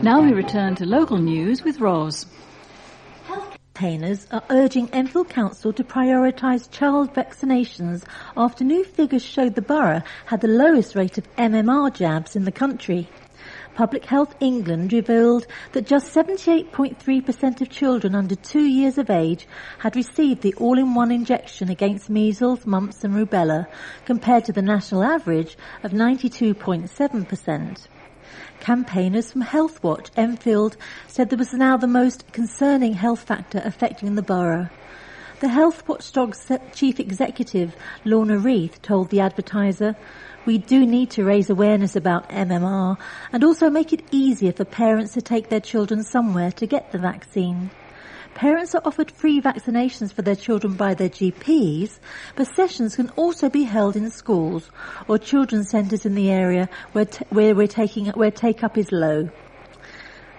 Now we return to local news with Ros. Campaigners are urging Enfield Council to prioritise child vaccinations after new figures showed the borough had the lowest rate of MMR jabs in the country. Public Health England revealed that just 78.3% of children under 2 years of age had received the all-in-one injection against measles, mumps and rubella, compared to the national average of 92.7%. Campaigners from Healthwatch Enfield said there was now the most concerning health factor affecting the borough. The Health Watchdog's chief executive, Lorna Reith, told the Advertiser, "We do need to raise awareness about MMR and also make it easier for parents to take their children somewhere to get the vaccine. Parents are offered free vaccinations for their children by their GPs, but sessions can also be held in schools or children's centres in the area where take-up is low."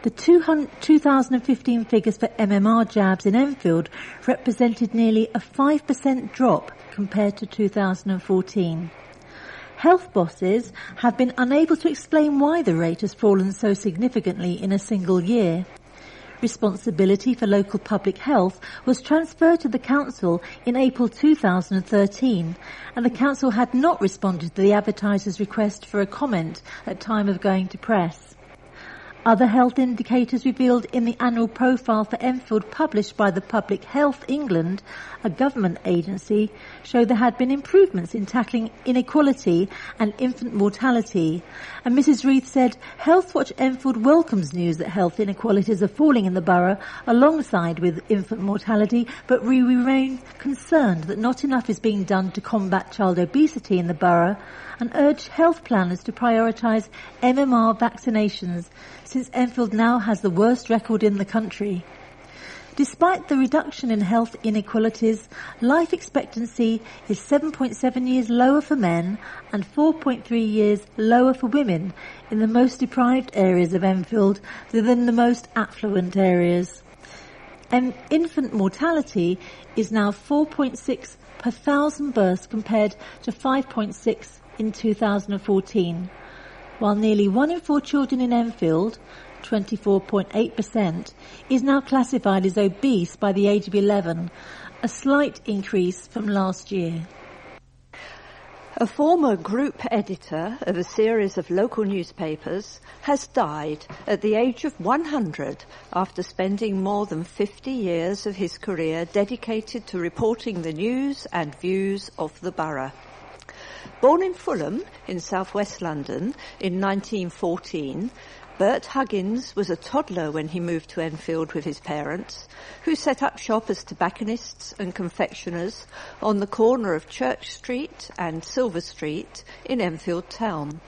The 2015 figures for MMR jabs in Enfield represented nearly a 5% drop compared to 2014. Health bosses have been unable to explain why the rate has fallen so significantly in a single year. Responsibility for local public health was transferred to the council in April 2013, and the council had not responded to the Advertiser's request for a comment at time of going to press. Other health indicators revealed in the annual profile for Enfield published by the Public Health England, a government agency, show there had been improvements in tackling inequality and infant mortality. And Mrs. Reith said, "Healthwatch Enfield welcomes news that health inequalities are falling in the borough alongside with infant mortality, but we remain concerned that not enough is being done to combat child obesity in the borough, and urge health planners to prioritise MMR vaccinations, since Enfield now has the worst record in the country." Despite the reduction in health inequalities, life expectancy is 7.7 years lower for men and 4.3 years lower for women in the most deprived areas of Enfield than the most affluent areas. Infant mortality is now 4.6 per 1,000 births compared to 5.6 in 2014, while nearly 1 in 4 children in Enfield, 24.8%, is now classified as obese by the age of 11, a slight increase from last year. A former group editor of a series of local newspapers has died at the age of 100 after spending more than 50 years of his career dedicated to reporting the news and views of the borough. Born in Fulham in southwest London in 1914, Bert Huggins was a toddler when he moved to Enfield with his parents, who set up shop as tobacconists and confectioners on the corner of Church Street and Silver Street in Enfield town.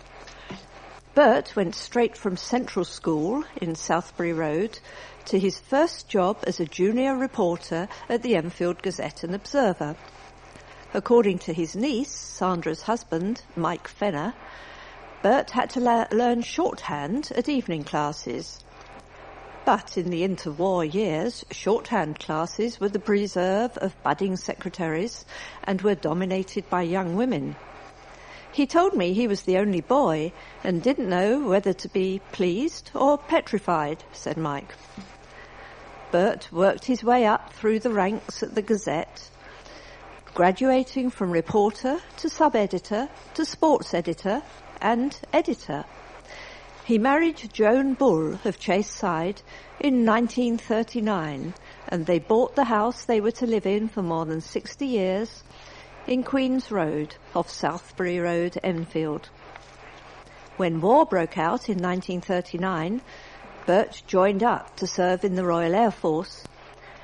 Bert went straight from Central School in Southbury Road to his first job as a junior reporter at the Enfield Gazette and Advertiser. According to his niece, Sandra's husband, Mike Fenner, Bert had to learn shorthand at evening classes. But in the interwar years, shorthand classes were the preserve of budding secretaries and were dominated by young women. He told me he was the only boy and didn't know whether to be pleased or petrified, said Mike. Bert worked his way up through the ranks at the Gazette, graduating from reporter to sub-editor to sports editor and editor. He married Joan Bull of Chase Side in 1939, and they bought the house they were to live in for more than 60 years in Queen's Road off Southbury Road, Enfield. When war broke out in 1939, Bert joined up to serve in the Royal Air Force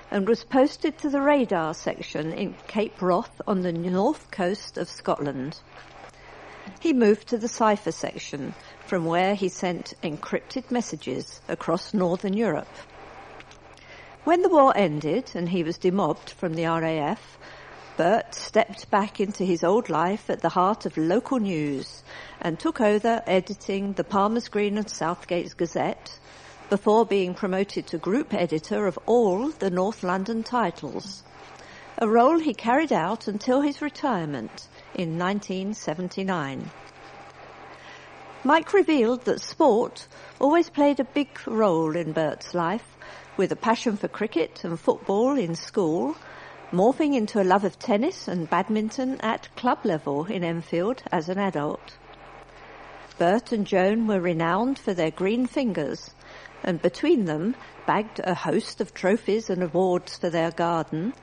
and was posted to the radar section in Cape Wrath on the north coast of Scotland. He moved to the cipher section, from where he sent encrypted messages across Northern Europe. When the war ended and he was demobbed from the RAF, Bert stepped back into his old life at the heart of local news and took over editing the Palmer's Green and Southgate's Gazette, before being promoted to group editor of all the North London titles, a role he carried out until his retirement in 1979. Mike revealed that sport always played a big role in Bert's life, with a passion for cricket and football in school, morphing into a love of tennis and badminton at club level in Enfield as an adult. Bert and Joan were renowned for their green fingers, and between them bagged a host of trophies and awards for their garden,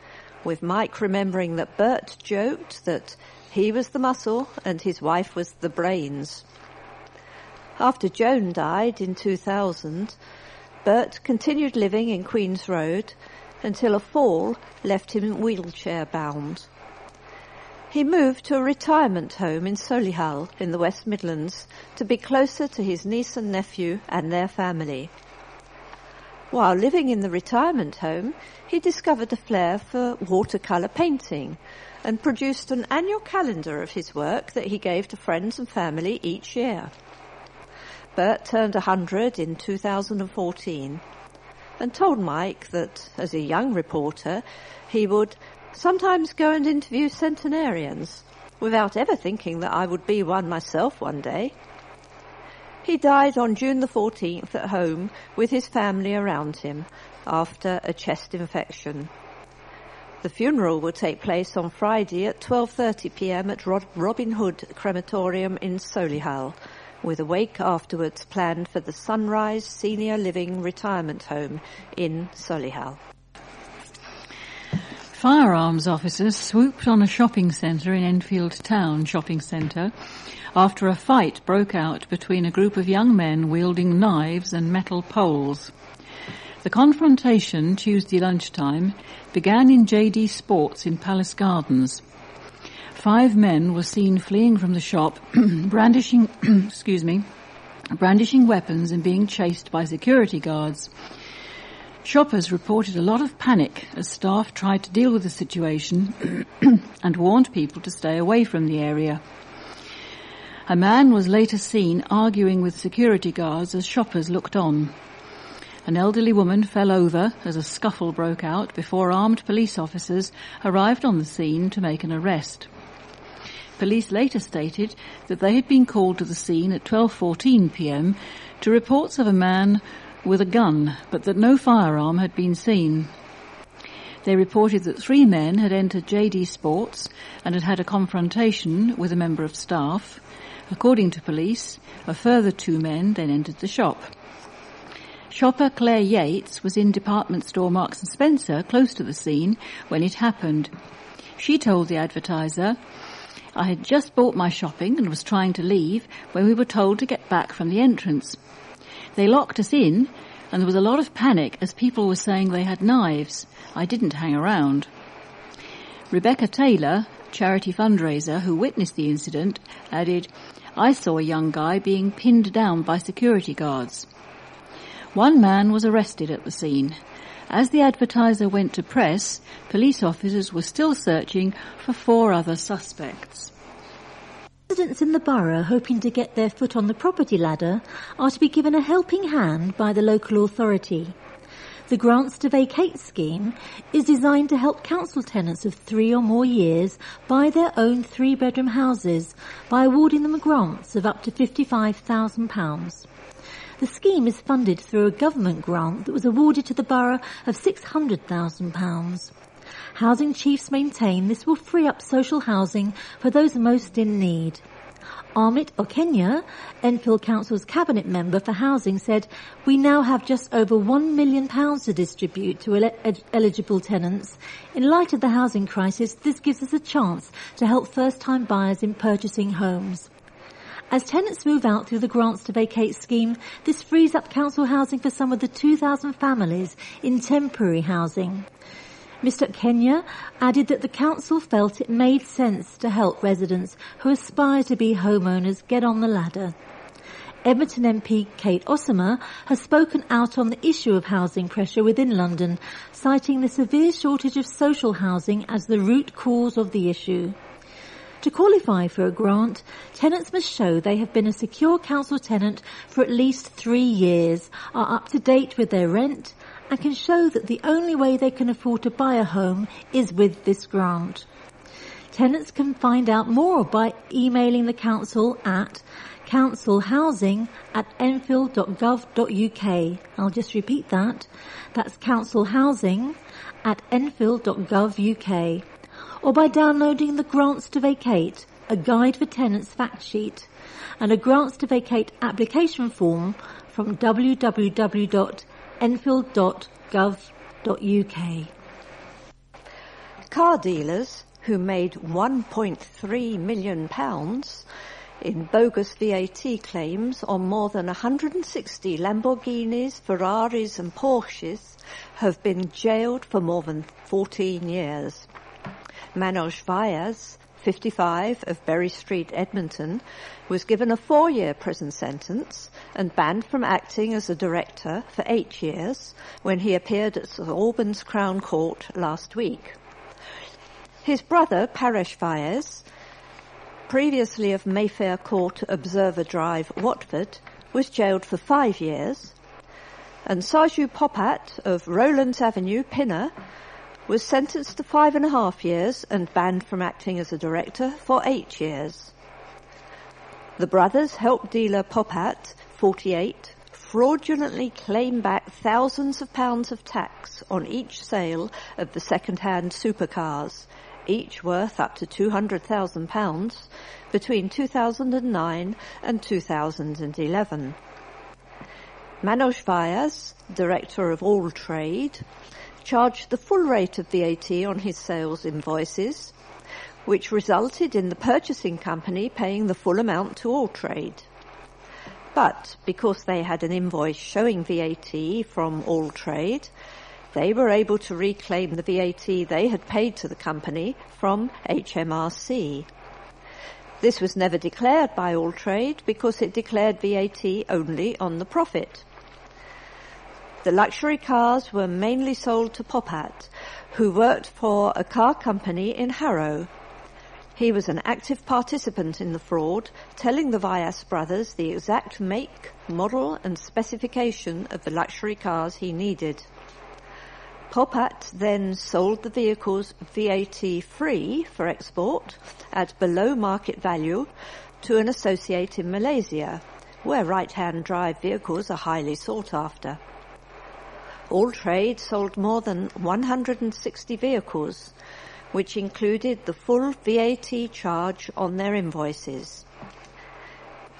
with Mike remembering that Bert joked that he was the muscle and his wife was the brains. After Joan died in 2000, Bert continued living in Queen's Road until a fall left him wheelchair-bound. He moved to a retirement home in Solihull in the West Midlands to be closer to his niece and nephew and their family. While living in the retirement home, he discovered a flair for watercolour painting and produced an annual calendar of his work that he gave to friends and family each year. Bert turned 100 in 2014 and told Mike that, as a young reporter, he would sometimes go and interview centenarians without ever thinking that I would be one myself one day. He died on June the 14th at home with his family around him after a chest infection. The funeral will take place on Friday at 12:30 p.m. at Robin Hood Crematorium in Solihull, with a wake afterwards planned for the Sunrise Senior Living Retirement Home in Solihull. Firearms officers swooped on a shopping centre in Enfield Town shopping centre after a fight broke out between a group of young men wielding knives and metal poles. The confrontation, Tuesday lunchtime, began in JD Sports in Palace Gardens. 5 men were seen fleeing from the shop, brandishing weapons and being chased by security guards. Shoppers reported a lot of panic as staff tried to deal with the situation and warned people to stay away from the area. A man was later seen arguing with security guards as shoppers looked on. An elderly woman fell over as a scuffle broke out before armed police officers arrived on the scene to make an arrest. Police later stated that they had been called to the scene at 12:14 p.m. to reports of a man with a gun, but that no firearm had been seen. They reported that 3 men had entered JD Sports and had had a confrontation with a member of staff. According to police, a further 2 men then entered the shop. Shopper Claire Yates was in department store Marks & Spencer close to the scene when it happened. She told the Advertiser, "I had just bought my shopping and was trying to leave when we were told to get back from the entrance. They locked us in and there was a lot of panic as people were saying they had knives. I didn't hang around." Rebecca Taylor, charity fundraiser who witnessed the incident, added, "I saw a young guy being pinned down by security guards." 1 man was arrested at the scene. As the Advertiser went to press, police officers were still searching for 4 other suspects. Residents in the borough hoping to get their foot on the property ladder are to be given a helping hand by the local authority. The Grants to Vacate scheme is designed to help council tenants of 3 or more years buy their own 3-bedroom houses by awarding them grants of up to £55,000. The scheme is funded through a government grant that was awarded to the borough of £600,000. Housing chiefs maintain this will free up social housing for those most in need. Amit Okenya, Enfield Council's cabinet member for housing, said, "We now have just over £1 million to distribute to eligible tenants. In light of the housing crisis, this gives us a chance to help first-time buyers in purchasing homes." As tenants move out through the Grants to Vacate scheme, this frees up council housing for some of the 2,000 families in temporary housing. Mr. Kenya added that the council felt it made sense to help residents who aspire to be homeowners get on the ladder. Edmonton MP Kate Ossimer has spoken out on the issue of housing pressure within London, citing the severe shortage of social housing as the root cause of the issue. To qualify for a grant, tenants must show they have been a secure council tenant for at least 3 years, are up to date with their rent, and can show that the only way they can afford to buy a home is with this grant. Tenants can find out more by emailing the council at councilhousing@enfield.gov.uk. I'll just repeat that. That's councilhousing@enfield.gov.uk. Or by downloading the Grants to Vacate, a guide for tenants fact sheet, and a Grants to Vacate application form from www.enfield.gov.uk. Car dealers who made £1.3 million in bogus VAT claims on more than 160 Lamborghinis, Ferraris and Porsches have been jailed for more than 14 years. Manoj Vyas, 55, of Berry Street, Edmonton, was given a 4-year prison sentence and banned from acting as a director for 8 years when he appeared at St Albans Crown Court last week. His brother, Paresh Vyas, previously of Mayfair Court, Observer Drive, Watford, was jailed for 5 years, and Saju Popat of Rowlands Avenue, Pinner, was sentenced to 5.5 years and banned from acting as a director for 8 years. The brothers helped dealer Popat, 48, fraudulently claim back thousands of pounds of tax on each sale of the second-hand supercars, each worth up to £200,000, between 2009 and 2011. Manoj Vyas, director of All Trade, charged the full rate of VAT on his sales invoices, which resulted in the purchasing company paying the full amount to All Trade. But because they had an invoice showing VAT from All Trade, they were able to reclaim the VAT they had paid to the company from HMRC. This was never declared by All Trade because it declared VAT only on the profit. The luxury cars were mainly sold to Popat, who worked for a car company in Harrow. He was an active participant in the fraud, telling the Vyas brothers the exact make, model and specification of the luxury cars he needed. Popat then sold the vehicles VAT-free for export at below market value to an associate in Malaysia, where right-hand drive vehicles are highly sought after. All Trade sold more than 160 vehicles, which included the full VAT charge on their invoices.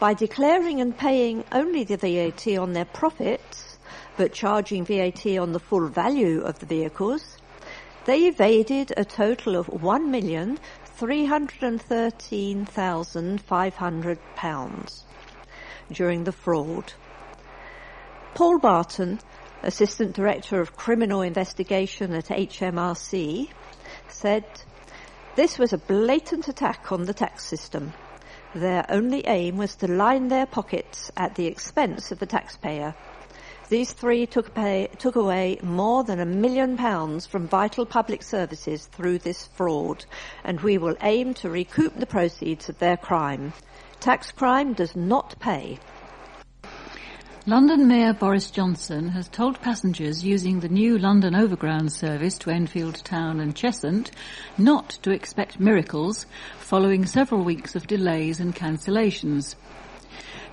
By declaring and paying only the VAT on their profits, but charging VAT on the full value of the vehicles, they evaded a total of £1,313,500 during the fraud. Paul Barton, Assistant Director of Criminal Investigation at HMRC, said, "This was a blatant attack on the tax system. Their only aim was to line their pockets at the expense of the taxpayer. These three took away more than £1 million from vital public services through this fraud, and we will aim to recoup the proceeds of their crime. Tax crime does not pay." London Mayor Boris Johnson has told passengers using the new London Overground service to Enfield Town and Cheshunt not to expect miracles following several weeks of delays and cancellations.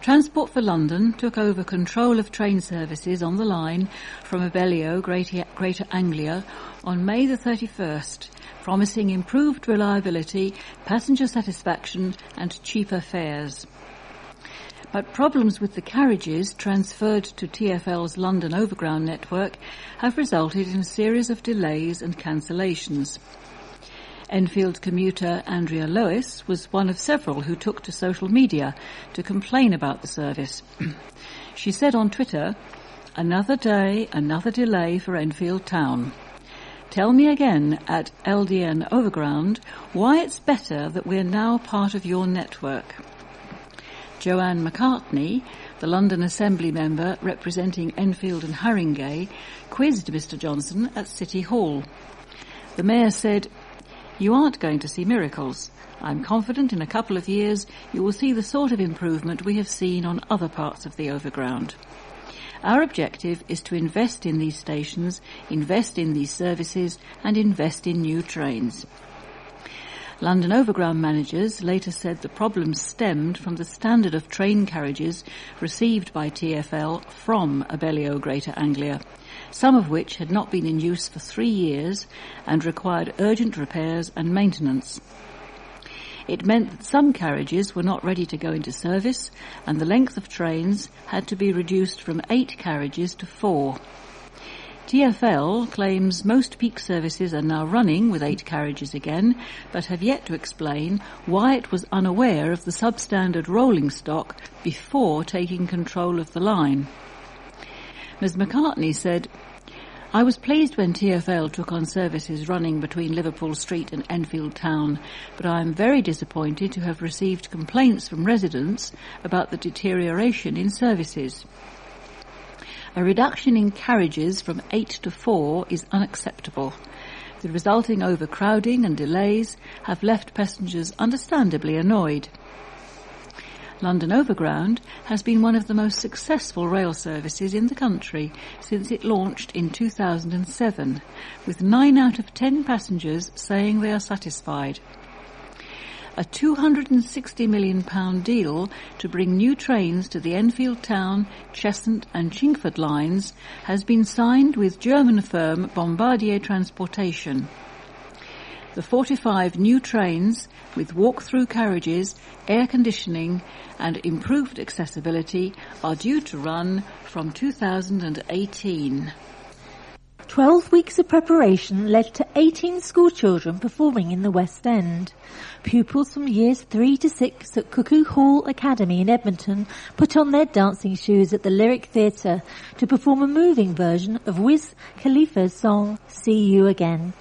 Transport for London took over control of train services on the line from Abellio, Greater Anglia, on May the 31st, promising improved reliability, passenger satisfaction and cheaper fares. But problems with the carriages transferred to TfL's London Overground network have resulted in a series of delays and cancellations. Enfield commuter Andrea Lewis was one of several who took to social media to complain about the service. She said on Twitter, "Another day, another delay for Enfield Town. Tell me again at LDN Overground why it's better that we're now part of your network." Joan McCartney, the London Assembly member representing Enfield and Haringey, quizzed Mr Johnson at City Hall. The Mayor said, "You aren't going to see miracles. I'm confident in a couple of years you will see the sort of improvement we have seen on other parts of the Overground. Our objective is to invest in these stations, invest in these services and invest in new trains." London Overground managers later said the problem stemmed from the standard of train carriages received by TfL from Abellio Greater Anglia, some of which had not been in use for 3 years and required urgent repairs and maintenance. It meant that some carriages were not ready to go into service, and the length of trains had to be reduced from 8 carriages to 4. TfL claims most peak services are now running with 8 carriages again, but have yet to explain why it was unaware of the substandard rolling stock before taking control of the line. Ms McCartney said, "I was pleased when TfL took on services running between Liverpool Street and Enfield Town, but I am very disappointed to have received complaints from residents about the deterioration in services. A reduction in carriages from 8 to 4 is unacceptable. The resulting overcrowding and delays have left passengers understandably annoyed." London Overground has been one of the most successful rail services in the country since it launched in 2007, with 9 out of 10 passengers saying they are satisfied. A £260 million deal to bring new trains to the Enfield Town, Cheshunt and Chingford lines has been signed with German firm Bombardier Transportation. The 45 new trains, with walk-through carriages, air conditioning and improved accessibility, are due to run from 2018. 12 weeks of preparation led to 18 schoolchildren performing in the West End. Pupils from years 3 to 6 at Cuckoo Hall Academy in Edmonton put on their dancing shoes at the Lyric Theatre to perform a moving version of Wiz Khalifa's song See You Again.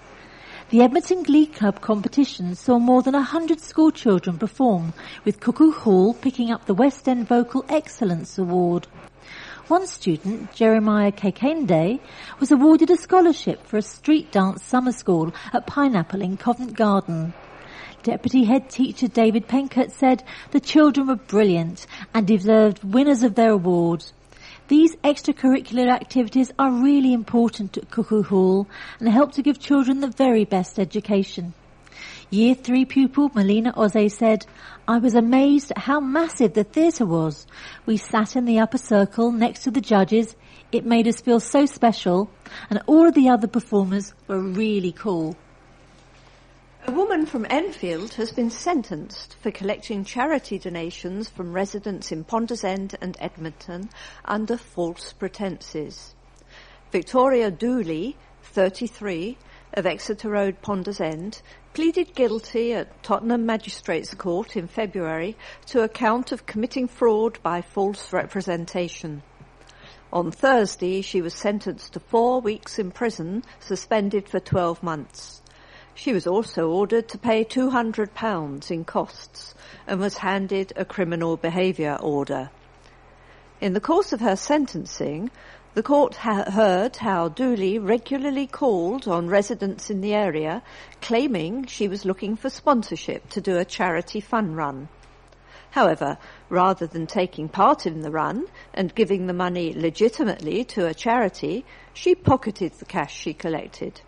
The Edmonton Glee Club competition saw more than 100 schoolchildren perform, with Cuckoo Hall picking up the West End Vocal Excellence Award. One student, Jeremiah Kekende, was awarded a scholarship for a street dance summer school at Pineapple in Covent Garden. Deputy Head Teacher David Penkert said the children were brilliant and deserved winners of their awards. These extracurricular activities are really important at Cuckoo Hall and help to give children the very best education. Year 3 pupil Melina Oze said, "I was amazed at how massive the theatre was. We sat in the upper circle next to the judges. It made us feel so special, and all of the other performers were really cool." A woman from Enfield has been sentenced for collecting charity donations from residents in Ponders End and Edmonton under false pretences. Victoria Dooley, 33, of Exeter Road, Ponders End, pleaded guilty at Tottenham Magistrates Court in February to a count of committing fraud by false representation. On Thursday, she was sentenced to 4 weeks in prison, suspended for 12 months. She was also ordered to pay £200 in costs and was handed a criminal behaviour order. In the course of her sentencing, the court heard how Dooley regularly called on residents in the area, claiming she was looking for sponsorship to do a charity fun run. However, rather than taking part in the run and giving the money legitimately to a charity, she pocketed the cash she collected.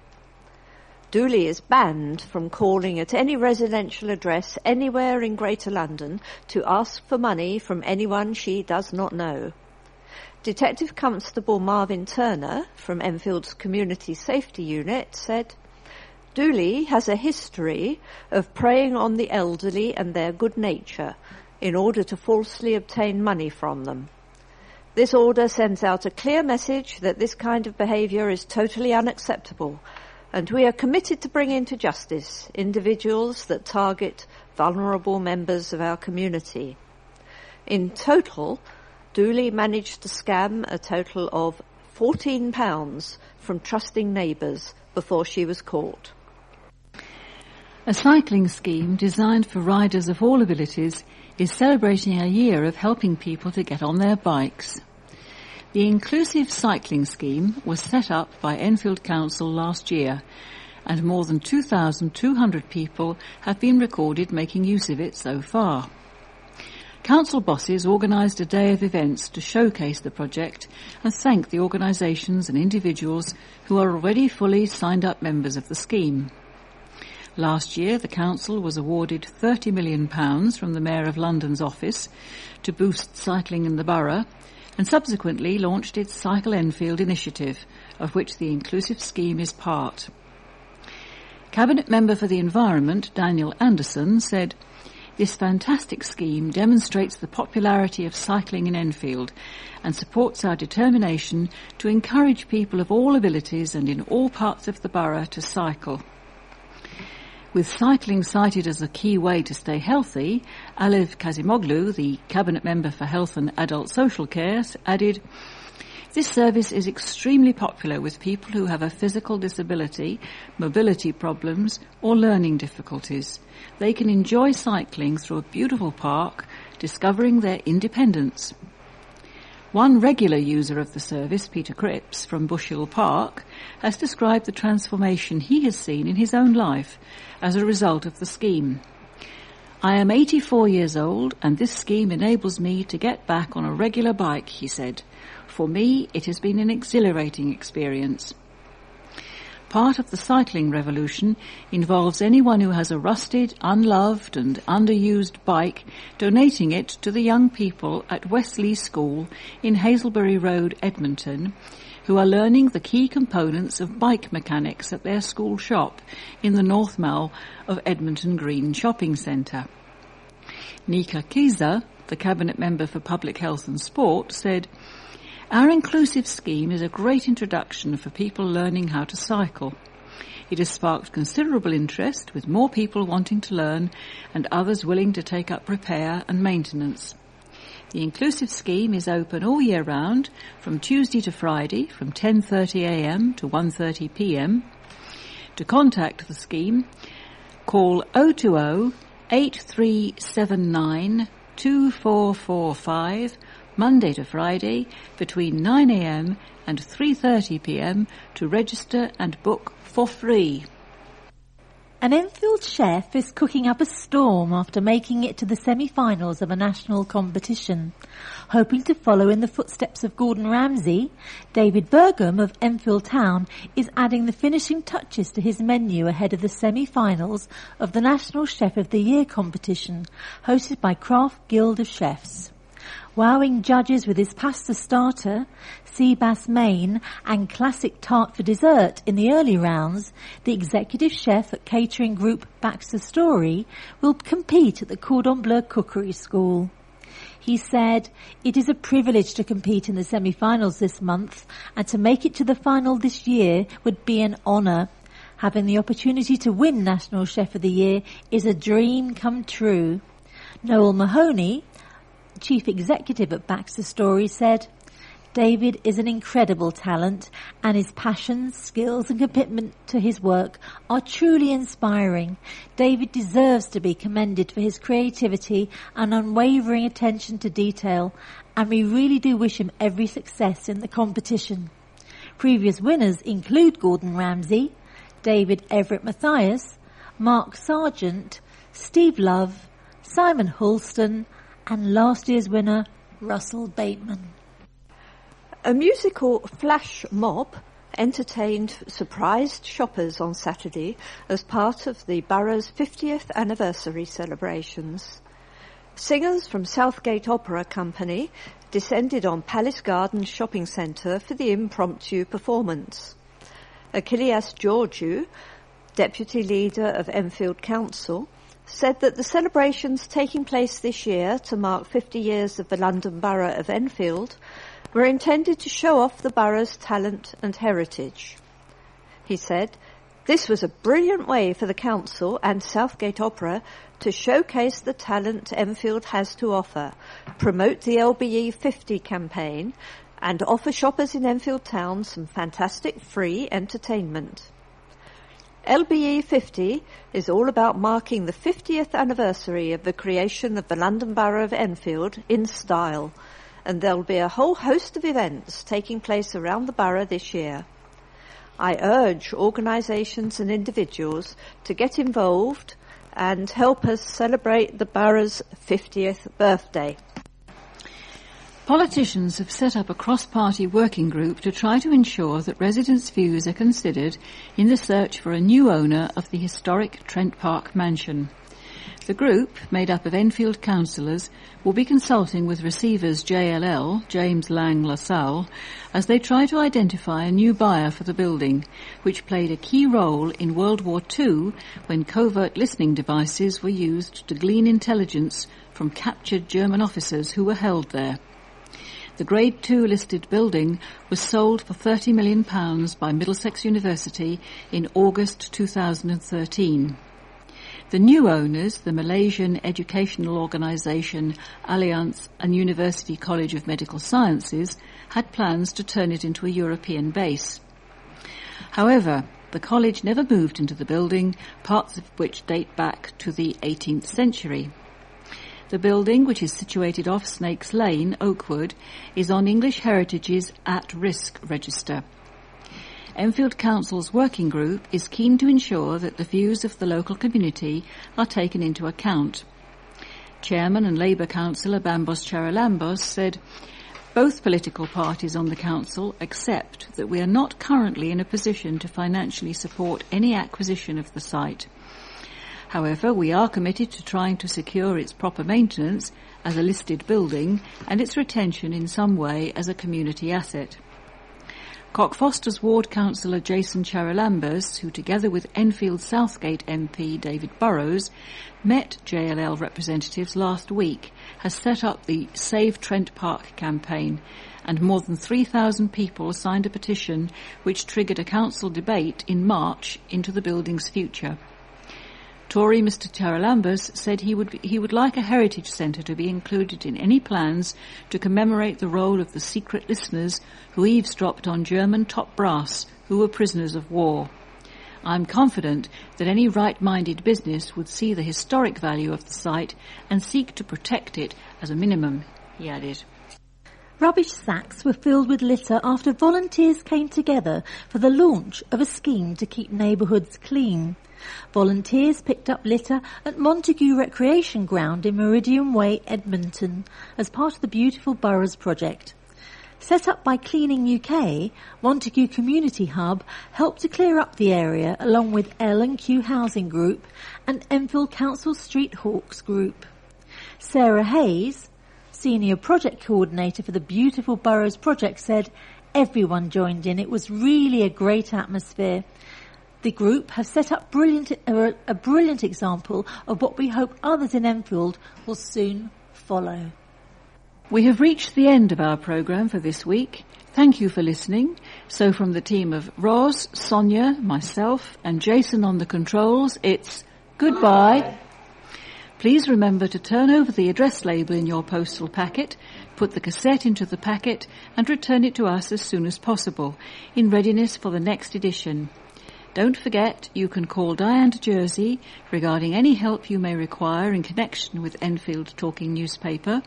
Dooley is banned from calling at any residential address anywhere in Greater London to ask for money from anyone she does not know. Detective Constable Marvin Turner from Enfield's Community Safety Unit said, "Dooley has a history of preying on the elderly and their good nature in order to falsely obtain money from them. This order sends out a clear message that this kind of behaviour is totally unacceptable, and we are committed to bringing to justice individuals that target vulnerable members of our community." In total, Dooley managed to scam a total of £14 from trusting neighbours before she was caught. A cycling scheme designed for riders of all abilities is celebrating a year of helping people to get on their bikes. The Inclusive Cycling Scheme was set up by Enfield Council last year, and more than 2,200 people have been recorded making use of it so far. Council bosses organised a day of events to showcase the project and thank the organisations and individuals who are already fully signed up members of the scheme. Last year, the council was awarded £30 million from the Mayor of London's office to boost cycling in the borough, and subsequently launched its Cycle Enfield initiative, of which the inclusive scheme is part. Cabinet Member for the Environment, Daniel Anderson, said, "This fantastic scheme demonstrates the popularity of cycling in Enfield and supports our determination to encourage people of all abilities and in all parts of the borough to cycle." With cycling cited as a key way to stay healthy, Alev Kazimoglu, the Cabinet Member for Health and Adult Social Care, added, "This service is extremely popular with people who have a physical disability, mobility problems or learning difficulties. They can enjoy cycling through a beautiful park, discovering their independence." One regular user of the service, Peter Cripps from Bush Hill Park, has described the transformation he has seen in his own life as a result of the scheme. "I am 84 years old and this scheme enables me to get back on a regular bike," he said. "For me, it has been an exhilarating experience." Part of the cycling revolution involves anyone who has a rusted, unloved and underused bike donating it to the young people at Wesley School in Hazelbury Road, Edmonton, who are learning the key components of bike mechanics at their school shop in the North Mall of Edmonton Green Shopping Centre. Nika Kiza, the Cabinet Member for Public Health and Sport, said, "Our inclusive scheme is a great introduction for people learning how to cycle. It has sparked considerable interest, with more people wanting to learn and others willing to take up repair and maintenance. The inclusive scheme is open all year round, from Tuesday to Friday, from 10:30 a.m. to 1:30 p.m. To contact the scheme, call 020 8379 2445 Monday to Friday between 9 a.m. and 3:30 p.m. to register and book for free." An Enfield chef is cooking up a storm after making it to the semi-finals of a national competition. Hoping to follow in the footsteps of Gordon Ramsay, David Burgum of Enfield Town is adding the finishing touches to his menu ahead of the semi-finals of the National Chef of the Year competition, hosted by Craft Guild of Chefs. Wowing judges with his pasta starter, sea bass main and classic tart for dessert in the early rounds, the executive chef at catering group Baxter Story will compete at the Cordon Bleu Cookery School. He said, "It is a privilege to compete in the semi-finals this month, and to make it to the final this year would be an honour. Having the opportunity to win National Chef of the Year is a dream come true." Noel Mahoney, Chief Executive at Baxter Story, said, "David is an incredible talent and his passion, skills and commitment to his work are truly inspiring. David deserves to be commended for his creativity and unwavering attention to detail, and we really do wish him every success in the competition." Previous winners include Gordon Ramsay, David Everett Matthias, Mark Sargent, Steve Love, Simon Hulston, and last year's winner, Russell Bateman. A musical flash mob entertained surprised shoppers on Saturday as part of the borough's 50th anniversary celebrations. Singers from Southgate Opera Company descended on Palace Gardens Shopping Centre for the impromptu performance. Achilles Georgiou, Deputy Leader of Enfield Council, said that the celebrations taking place this year to mark 50 years of the London Borough of Enfield were intended to show off the borough's talent and heritage. He said, "This was a brilliant way for the council and Southgate Opera to showcase the talent Enfield has to offer, promote the LBE 50 campaign, and offer shoppers in Enfield Town some fantastic free entertainment." LBE 50 is all about marking the 50th anniversary of the creation of the London Borough of Enfield in style, and there'll be a whole host of events taking place around the borough this year. I urge organisations and individuals to get involved and help us celebrate the borough's 50th birthday. Politicians have set up a cross-party working group to try to ensure that residents' views are considered in the search for a new owner of the historic Trent Park mansion. The group, made up of Enfield councillors, will be consulting with receivers JLL, James Lang LaSalle, as they try to identify a new buyer for the building, which played a key role in World War II when covert listening devices were used to glean intelligence from captured German officers who were held there. The Grade 2 listed building was sold for £30 million by Middlesex University in August 2013. The new owners, the Malaysian educational organisation Alliance and University College of Medical Sciences, had plans to turn it into a European base. However, the college never moved into the building, parts of which date back to the 18th century. The building, which is situated off Snakes Lane, Oakwood, is on English Heritage's at-risk register. Enfield Council's working group is keen to ensure that the views of the local community are taken into account. Chairman and Labour councillor Bambos Charalambos said, "Both political parties on the council accept that we are not currently in a position to financially support any acquisition of the site. However, we are committed to trying to secure its proper maintenance as a listed building and its retention in some way as a community asset." Cockfoster's ward councillor Jason Charalambos, who together with Enfield Southgate MP David Burrows met JLL representatives last week, has set up the Save Trent Park campaign, and more than 3,000 people signed a petition which triggered a council debate in March into the building's future. Tory Mr Charalambos said he would like a heritage centre to be included in any plans to commemorate the role of the secret listeners who eavesdropped on German top brass who were prisoners of war. "I'm confident that any right-minded business would see the historic value of the site and seek to protect it as a minimum," he added. Rubbish sacks were filled with litter after volunteers came together for the launch of a scheme to keep neighbourhoods clean. Volunteers picked up litter at Montague Recreation Ground in Meridian Way, Edmonton, as part of the Beautiful Boroughs project. Set up by Cleaning UK, Montague Community Hub helped to clear up the area along with L&Q Housing Group and Enfield Council Street Hawks Group. Sarah Hayes, Senior Project Coordinator for the Beautiful Boroughs project, said, "Everyone joined in. It was really a great atmosphere. The group have set up a brilliant example of what we hope others in Enfield will soon follow." We have reached the end of our programme for this week. Thank you for listening. So from the team of Ros, Sonia, myself and Jason on the controls, it's goodbye. Please remember to turn over the address label in your postal packet, put the cassette into the packet and return it to us as soon as possible, in readiness for the next edition. Don't forget, you can call Diane to Jersey regarding any help you may require in connection with Enfield Talking Newspaper.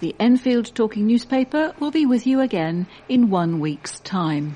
The Enfield Talking Newspaper will be with you again in 1 week's time.